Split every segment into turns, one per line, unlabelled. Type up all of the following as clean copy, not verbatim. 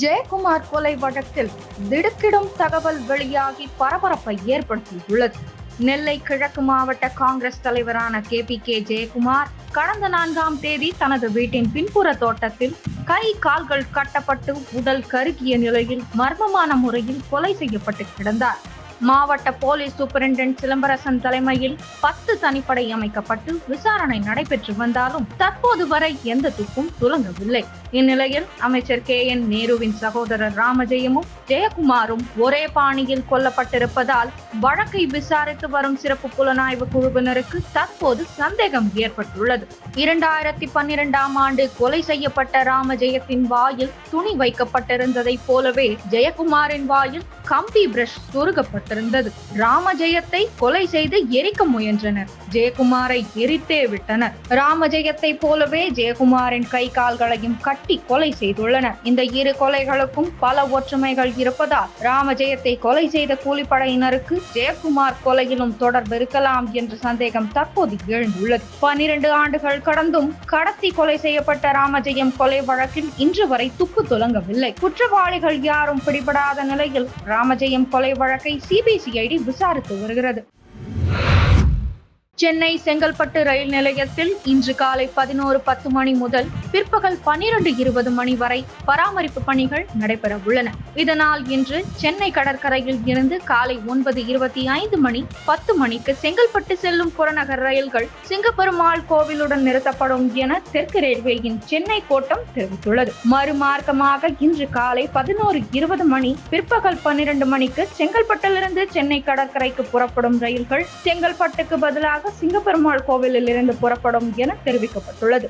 ஜெயக்குமார் கொலை வழக்கில் திடுக்கிடும் தகவல் வெளியாகி பரபரப்பை ஏற்படுத்தியுள்ளது. நெல்லை கிழக்கு மாவட்ட காங்கிரஸ் தலைவரான KPK ஜெயக்குமார் கடந்த 4ஆம் தேதி தனது வீட்டின் பின்புற தோட்டத்தில் கை கால்கள் கட்டப்பட்டு உடல் கருகிய நிலையில் மர்மமான முறையில் கொலை செய்யப்பட்டு கிடந்தார். மாவட்ட போலீஸ் சூப்பரிண்டென்ட் சிலம்பரசன் தலைமையில் 10 தனிப்படை அமைக்கப்பட்டு விசாரணை நடைபெற்று வந்தாலும் தற்போது வரை எந்த துப்பும் துலங்கவில்லை. இந்நிலையில் அமைச்சர் KN நேருவின் சகோதரர் ராமஜெயமும் ஜெயக்குமாரும் ஒரே பாணியில் கொல்லப்பட்டிருப்பதால் வழக்கை விசாரித்து வரும் சிறப்பு புலனாய்வு குழுவினருக்கு தற்போது சந்தேகம் ஏற்பட்டுள்ளது. 2012ஆம் ஆண்டு கொலை செய்யப்பட்ட ராமஜெயத்தின் வாயில் துணி வைக்கப்பட்டிருந்ததை போலவே ஜெயக்குமாரின் வாயில் கம்பி பிரஷ் சொருகப்பட்டிருந்தது. ராமஜெயத்தை கொலை செய்து எரிக்க முயன்றனர். ஜெயக்குமாரை எரித்தே விட்டனர். ராமஜெயத்தை போலவே ஜெயக்குமாரின் கை கால்களையும் கட்டி கொலை செய்துள்ளனர். இந்த இரு கொலைகளுக்கும் பல ஒற்றுமைகள் இருப்பதால் ராமஜெயத்தை கொலை செய்த கூலிப்படையினருக்கு ஜெயக்குமார் கொலையிலும் தொடர்பு இருக்கலாம் என்ற சந்தேகம் தற்போது எழுந்துள்ளது. 12 ஆண்டுகள் கடந்தும் கடத்தி கொலை செய்யப்பட்ட ராமஜெயம் கொலை வழக்கில் இன்று வரை துப்பு துலங்கவில்லை. குற்றவாளிகள் யாரும் பிடிபடாத நிலையில் ராமஜெயம் கொலை வழக்கை CBCID விசாரித்து வருகிறது. சென்னை செங்கல்பட்டு ரயில் நிலையத்தில் இன்று காலை 11:10 மணி முதல் பிற்பகல் 12:20 மணி வரை பராமரிப்பு பணிகள் நடைபெற உள்ளன. இதனால் இன்று சென்னை கடற்கரையில் இருந்து காலை 9:25 மணி 10 மணிக்கு செங்கல்பட்டு செல்லும் புறநகர் ரயில்கள் சிங்கப்பெருமாள் கோவிலுடன் நிறுத்தப்படும் என தெற்கு ரயில்வேயின் சென்னை கோட்டம் தெரிவித்துள்ளது. மறுமார்க்கமாக இன்று காலை 11:20 மணி பிற்பகல் 12 மணிக்கு செங்கல்பட்டிலிருந்து சென்னை கடற்கரைக்கு புறப்படும் ரயில்கள் செங்கல்பட்டுக்கு பதிலாக சிங்கப்பெருமாள் கோவிலில் இருந்து புறப்படும் என தெரிவிக்கப்பட்டுள்ளது.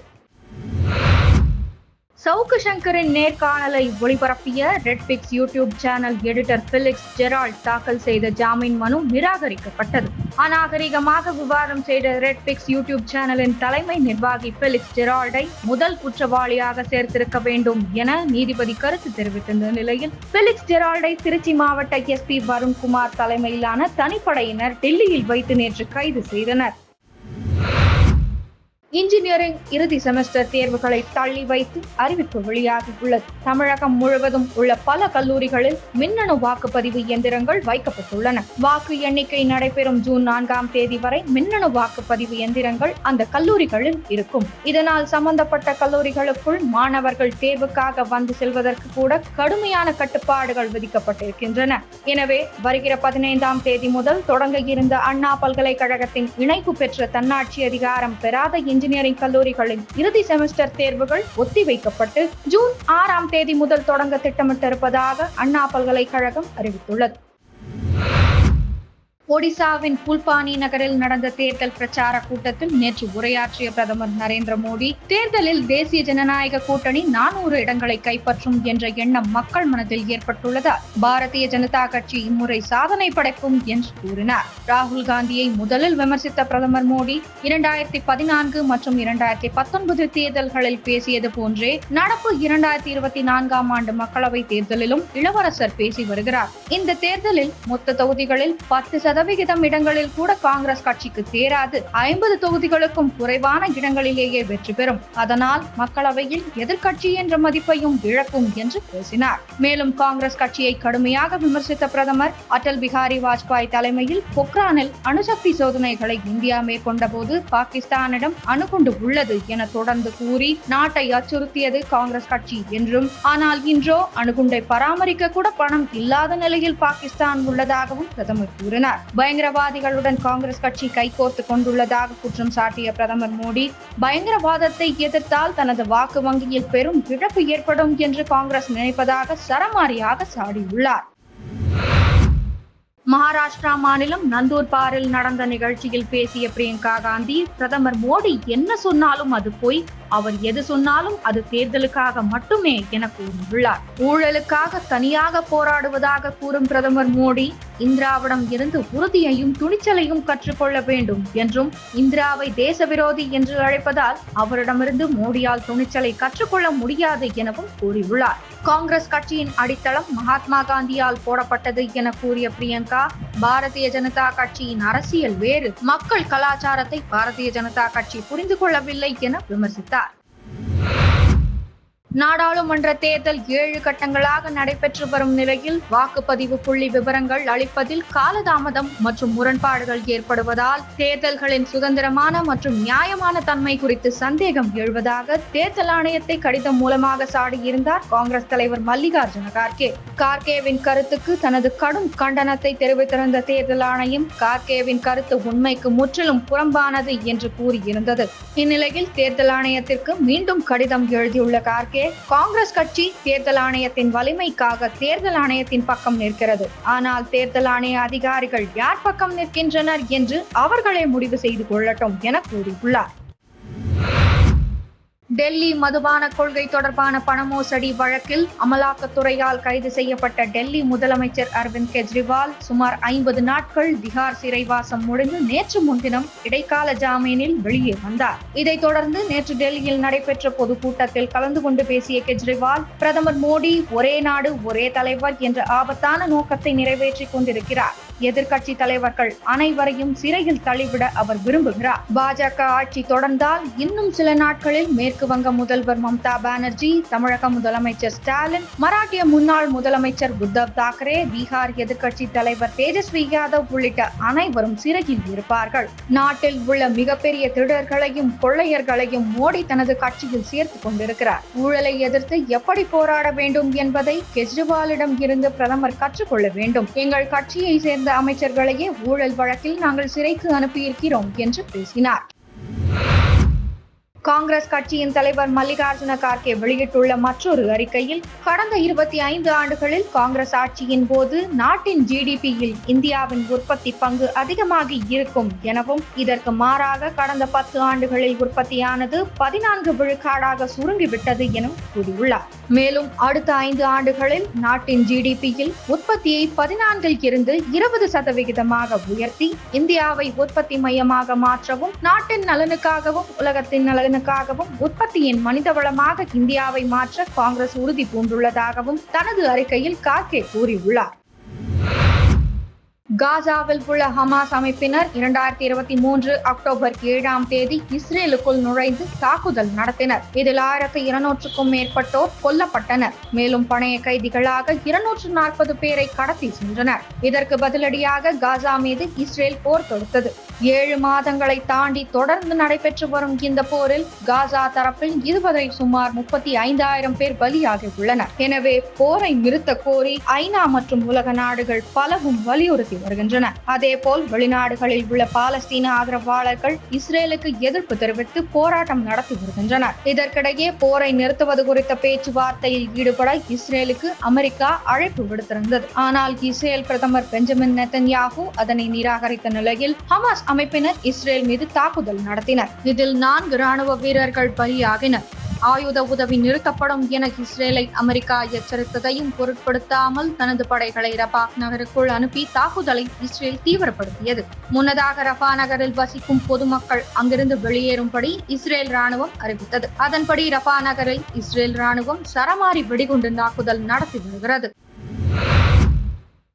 சவுக்கு சங்கரின் நேர்காணலை ஒளிபரப்பிய Redpix YouTube channel editor Felix Gerald தாக்கல் செய்த ஜாமீன் மனு நிராகரிக்கப்பட்டது. அநாகரிகமாக விவாதம் செய்த ரெட்பிக்ஸ் யூடியூப் சேனலின் தலைமை நிர்வாகி ஃபெலிக்ஸ் ஜெரால்டை முதல் குற்றவாளியாக சேர்த்திருக்க வேண்டும் என நீதிபதி கருத்து தெரிவித்திருந்த நிலையில் ஃபெலிக்ஸ் ஜெரால்டை திருச்சி மாவட்ட SP வருண்குமார் தலைமையிலான தனிப்படையினர் டெல்லியில் வைத்து நேற்று கைது செய்தனர். இன்ஜினியரிங் இறுதி செமஸ்டர் தேர்வுகளை தள்ளி வைத்து அறிவிப்பு வெளியாகியுள்ளது. தமிழகம் முழுவதும் உள்ள பல கல்லூரிகளில் மின்னணு வாக்குப்பதிவு எந்திரங்கள் வைக்கப்பட்டுள்ளன. வாக்கு எண்ணிக்கை நடைபெறும் ஜூன் 4ஆம் தேதி வரை மின்னணு வாக்குப்பதிவு எந்திரங்கள் அந்த கல்லூரிகளில் இருக்கும். இதனால் சம்பந்தப்பட்ட கல்லூரிகளுக்குள் மாணவர்கள் தேர்வுக்காக வந்து செல்வதற்கு கூட கடுமையான கட்டுப்பாடுகள் விதிக்கப்பட்டிருக்கின்றன. எனவே வருகிற 15ஆம் தேதி முதல் தொடங்க இருந்த அண்ணா பல்கலைக்கழகத்தின் இணைப்பு பெற்ற தன்னாட்சி அதிகாரம் பெறாத இன்ஜினியரிங் கல்லூரிகளின் இறுதி செமஸ்டர் தேர்வுகள் ஒத்திவைக்கப்பட்டு ஜூன் 6ஆம் தேதி முதல் தொடங்க திட்டமிட்டிருப்பதாக அண்ணா பல்கலைக்கழகம் அறிவித்துள்ளது. ஒடிசாவின் புல்பானி நகரில் நடந்த தேர்தல் பிரச்சார கூட்டத்தில் நேற்று உரையாற்றிய பிரதமர் நரேந்திர மோடி தேர்தலில் தேசிய ஜனநாயக கூட்டணி 400 இடங்களை கைப்பற்றும் என்ற எண்ணம் மக்கள் மனதில் ஏற்பட்டுள்ளதால் பாரதிய ஜனதா கட்சி இம்முறை சாதனை படைக்கும் என்று கூறினார். ராகுல் காந்தியை முதலில் விமர்சித்த பிரதமர் மோடி 2014 மற்றும் 2019 தேர்தல்களில் பேசியது போன்றே நடப்பு 2024ஆம் ஆண்டு மக்களவை தேர்தலிலும் இளவரசர் பேசி வருகிறார். இந்த தேர்தலில் மொத்த தொகுதிகளில் 10% இடங்களில் கூட காங்கிரஸ் கட்சிக்கு தேராது. 50 தொகுதிகளுக்கும் குறைவான இடங்களிலேயே வெற்றி பெறும். அதனால் மக்களவையில் எதிர்க்கட்சி என்ற மதிப்பையும் இழக்கும் என்று பேசினார். மேலும் காங்கிரஸ் கட்சியை கடுமையாக விமர்சித்த பிரதமர் அடல் பிஹாரி வாஜ்பாய் தலைமையில் பொக்ரானில் அணுசக்தி சோதனைகளை இந்தியா மேற்கொண்ட போது பாகிஸ்தானிடம் அணுகுண்டு உள்ளது என தொடர்ந்து கூறி நாட்டை அச்சுறுத்தியது காங்கிரஸ் கட்சி என்றும், ஆனால் இன்றோ அணுகுண்டை பராமரிக்க கூட பணம் இல்லாத நிலையில் பாகிஸ்தான் உள்ளதாகவும் பிரதமர் கூறினார். பயங்கரவாதிகளுடன் காங்கிரஸ் கட்சி கைகோர்த்து கொண்டுள்ளதாக குற்றம் சாட்டிய பிரதமர் மோடி பயங்கரவாதத்தை எதிர்த்தால் தனது வாக்கு வங்கியில் பெரும் இழப்பு ஏற்படும் என்று காங்கிரஸ் நினைப்பதாக சரமாரியாக சாடியுள்ளார். மகாராஷ்டிரா மாநிலம் நந்தூர்பாரில் நடந்த நிகழ்ச்சியில் பேசிய பிரியங்கா காந்தி பிரதமர் மோடி என்ன சொன்னாலும் அது பொய், அவர் எது சொன்னாலும் அது தேர்தலுக்காக மட்டுமே என கூறியுள்ளார். ஊழலுக்காக தனியாக போராடுவதாக கூறும் பிரதமர் மோடி இந்திராவிடம் இருந்து உறுதியையும் துணிச்சலையும் கற்றுக்கொள்ள வேண்டும் என்றும், இந்திராவை தேச விரோதி என்று அழைப்பதால் அவரிடமிருந்து மோடியால் துணிச்சலை கற்றுக்கொள்ள முடியாது எனவும் கூறியுள்ளார். காங்கிரஸ் கட்சியின் அடித்தளம் மகாத்மா காந்தியால் போடப்பட்டது என கூறிய பிரியங்கா பாரதிய ஜனதா கட்சியின் அரசியல் வேறு, மக்கள் கலாச்சாரத்தை பாரதிய ஜனதா கட்சி புரிந்து கொள்ளவில்லை என விமர்சித்தார். நாடாளுமன்ற தேர்தல் 7 கட்டங்களாக நடைபெற்று வரும் நிலையில் வாக்குப்பதிவு புள்ளி விவரங்கள் அளிப்பதில் காலதாமதம் மற்றும் முரண்பாடுகள் ஏற்படுவதால் தேர்தல்களின் சுதந்திரமான மற்றும் நியாயமான தன்மை குறித்து சந்தேகம் எழுவதாக தேர்தல் ஆணையத்தை கடிதம் மூலமாக சாடியிருந்தார் காங்கிரஸ் தலைவர் மல்லிகார்ஜுன கார்கே. கார்கேவின் கருத்துக்கு தனது கடும் கண்டனத்தை தெரிவித்திருந்த தேர்தல் ஆணையம் கார்கேவின் கருத்து உண்மைக்கு முற்றிலும் புறம்பானது என்று கூறியிருந்தது. இந்நிலையில் தேர்தல் ஆணையத்திற்கு மீண்டும் கடிதம் எழுதியுள்ள கார்கே, காங்கிரஸ் கட்சி தேர்தல் ஆணையத்தின் வலிமைக்காக தேர்தல் ஆணையத்தின் பக்கம் நிற்கிறது. ஆனால் தேர்தல் ஆணைய அதிகாரிகள் யார் பக்கம் நிற்கின்றனர் என்று அவர்களே முடிவு செய்து கொள்ளட்டும் என கூறியுள்ளார். டெல்லி மதுபான கொள்கை தொடர்பான பண மோசடி வழக்கில் அமலாக்கத்துறையால் கைது செய்யப்பட்ட டெல்லி முதலமைச்சர் அரவிந்த் கெஜ்ரிவால் சுமார் 50 நாட்கள் திகார் சிறைவாசம் முடிந்து நேற்று முன்தினம் இடைக்கால ஜாமீனில் வெளியே வந்தார். இதைத் தொடர்ந்து நேற்று டெல்லியில் நடைபெற்ற பொதுக்கூட்டத்தில் கலந்து கொண்டு பேசிய கெஜ்ரிவால், பிரதமர் மோடி ஒரே நாடு ஒரே தலைவர் என்ற ஆபத்தான நோக்கத்தை நிறைவேற்றிக் கொண்டிருக்கிறார். எதிர்க்கட்சி தலைவர்கள் அனைவரையும் சிறையில் தள்ளிவிட அவர் விரும்புகிறார். பாஜக ஆட்சி தொடர்ந்தால் இன்னும் சில நாட்களில் மேற்கு வங்க முதல்வர் மம்தா பானர்ஜி, தமிழக முதலமைச்சர் ஸ்டாலின், மராட்டிய முன்னாள் முதலமைச்சர் உத்தவ் தாக்கரே, பீகார் எதிர்க்கட்சி தலைவர் தேஜஸ்வி யாதவ் உள்ளிட்ட அனைவரும் சிறையில் இருப்பார்கள். நாட்டில் உள்ள மிகப்பெரிய திருடர்களையும் கொள்ளையர்களையும் மோடி தனது கட்சியில் சேர்த்துக் கொண்டிருக்கிறார். ஊழலை எதிர்த்து எப்படி போராட வேண்டும் என்பதை கெஜ்ரிவாலிடம் இருந்து பிரதமர் கற்றுக்கொள்ள வேண்டும். எங்கள் கட்சியை சேர்ந்த அமைச்சர்களையே ஊழல் வழக்கில் நாங்கள் சிறைக்கு அனுப்பியிருக்கிறோம் என்று பேசினார். காங்கிரஸ் கட்சியின் தலைவர் மல்லிகார்ஜுன கார்கே வெளியிட்டுள்ள மற்றொரு அறிக்கையில், கடந்த 25 ஆண்டுகளில் காங்கிரஸ் ஆட்சியின் போது நாட்டின் ஜிடிபியில் இந்தியாவின் உற்பத்தி பங்கு அதிகமாகி இருக்கும் எனவும், இதற்கு மாறாக கடந்த 10 ஆண்டுகளில் உற்பத்தியானது 14 விழுக்காடாக சுருங்கிவிட்டது எனும் கூறியுள்ளார். மேலும் அடுத்த 5 ஆண்டுகளில் நாட்டின் ஜிடிபியில் உற்பத்தியை 14 இருந்து 20% உயர்த்தி இந்தியாவை உற்பத்தி மையமாக மாற்றவும், நாட்டின் நலனுக்காகவும் உலகத்தின் நலனுக்காகவும் உற்பத்தியின் மனிதவளமாக இந்தியாவை மாற்ற காங்கிரஸ் உறுதி பூண்டுள்ளதாகவும் தனது அறிக்கையில் கார்கே கூறியுள்ளார். காசாவில் உள்ள ஹமாஸ் அமைப்பினர் 2023 அக்டோபர் 7ஆம் தேதி இஸ்ரேலுக்குள் நுழைந்து தாக்குதல் நடத்தினர். இதில் 1200க்கும் மேற்பட்டோர் கொல்லப்பட்டனர். மேலும் பணைய கைதிகளாக 240 பேரை கடத்தி சென்றனர். இதற்கு பதிலடியாக காசா மீது இஸ்ரேல் போர் தொடுத்தது. 7 மாதங்களை தாண்டி தொடர்ந்து நடைபெற்று வரும் இந்த போரில் காசா தரப்பில் இதுவரை சுமார் 35,000 பேர் பலியாகி உள்ளனர். எனவே போரை நிறுத்த கோரி ஐநா மற்றும் உலக நாடுகள் பலவும் வலியுறுத்தி வருகின்றன. அதேபோல் வெளிநாடுகளில் உள்ள பாலஸ்தீன ஆதரவாளர்கள் இஸ்ரேலுக்கு எதிர்ப்பு தெரிவித்து போராட்டம் நடத்தி வருகின்றனர். இதற்கிடையே போரை நிறுத்துவது குறித்த பேச்சுவார்த்தையில் ஈடுபட இஸ்ரேலுக்கு அமெரிக்கா அழைப்பு விடுத்திருந்தது. ஆனால் இஸ்ரேல் பிரதமர் பெஞ்சமின் நெத்தன்யாஹூ அதனை நிராகரித்த நிலையில் ஹமாஸ் அமைப்பினர் இஸ்ரேல் மீது தாக்குதல் நடத்தினர். இதில் 4 ராணுவ வீரர்கள் பலியாகினர். ஆயுத உதவி நிறுத்தப்படும் என இஸ்ரேலை அமெரிக்கா எச்சரித்ததையும் பொருட்படுத்தாமல் தனது படைகளை ரபா நகருக்குள் அனுப்பி தாக்குதலை இஸ்ரேல் தீவிரப்படுத்தியது. முன்னதாக ரபா நகரில் வசிக்கும் பொதுமக்கள் அங்கிருந்து வெளியேறும்படி இஸ்ரேல் ராணுவம் அறிவித்தது. அதன்படி ரபா நகரில் இஸ்ரேல் ராணுவம் சரமாரி வெடிகுண்டு தாக்குதல் நடத்தி வருகிறது.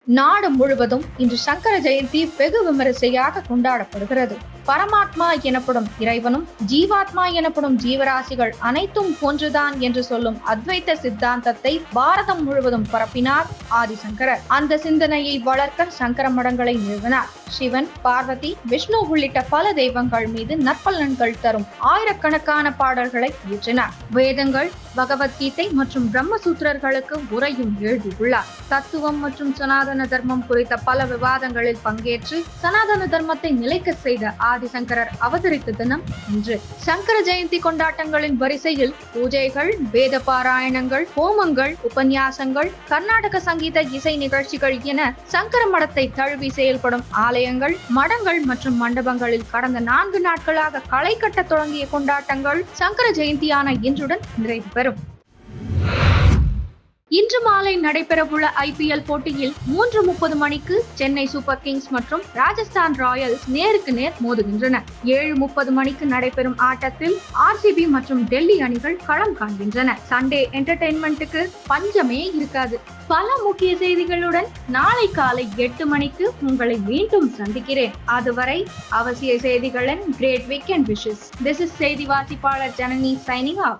நாடு முழுவதும் இன்று சங்கர ஜெயந்தி வெகு விமரிசையாக கொண்டாடப்படுகிறது. பரமாத்மா எனப்படும் இறைவனும் ஜீவாத்மா எனப்படும் ஜீவராசிகள் அனைத்தும் ஒன்றுதான் என்று சொல்லும் அத்வைத்த சித்தாந்தத்தை பாரதம் முழுவதும் பரப்பினார் ஆதிசங்கரர். அந்த சிந்தனையை வளர்க்க சங்கர மடங்களை நிறுவினார். சிவன், பார்வதி, விஷ்ணு உள்ளிட்ட பல தெய்வங்கள் மீது நற்பலன்கள் தரும் ஆயிரக்கணக்கான பாடல்களை இயற்றினார். வேதங்கள், பகவத்கீதை மற்றும் பிரம்மசூத்திரர்களுக்கு உரையும் எழுதியுள்ளார். தத்துவம் மற்றும் சனாதன தர்மம் குறித்த பல விவாதங்களில் பங்கேற்று சனாதன தர்மத்தை நிலைக்க செய்த ஆதிசங்கரர் அவதரித்த தினம் இன்று. சங்கர ஜெயந்தி கொண்டாட்டங்களின் வரிசையில் பூஜைகள், வேத பாராயணங்கள், ஹோமங்கள், உபன்யாசங்கள், கர்நாடக சங்கீத இசை நிகழ்ச்சிகள் என சங்கர மடத்தை தழுவி செயல்படும் ஆலயங்கள், மடங்கள் மற்றும் மண்டபங்களில் கடந்த 4 நாட்களாக களை கட்ட தொடங்கிய கொண்டாட்டங்கள் சங்கர ஜெயந்தியான இன்றுடன் நிறைவு பெறும். இன்று மாலை நடைபெறவுள்ள IPL போட்டியில் 3:30 மணிக்கு சென்னை சூப்பர் கிங்ஸ் மற்றும் ராஜஸ்தான் ராயல்ஸ் நேருக்கு நேர் மோதுகின்றன. 7:30 மணிக்கு நடைபெறும் ஆட்டத்தில் RCB மற்றும் டெல்லி அணிகள் களம் காண்கின்றன. சண்டே என்டர்டெயின்மெண்ட்டுக்கு பஞ்சமே இருக்காது. பல முக்கிய செய்திகளுடன் நாளை காலை 8 மணிக்கு உங்களை மீண்டும் சந்திக்கிறேன். அதுவரை அவசிய செய்திகளின் great weekend wishes. This is செய்தி வாசிப்பாளர் ஜனனி signing off.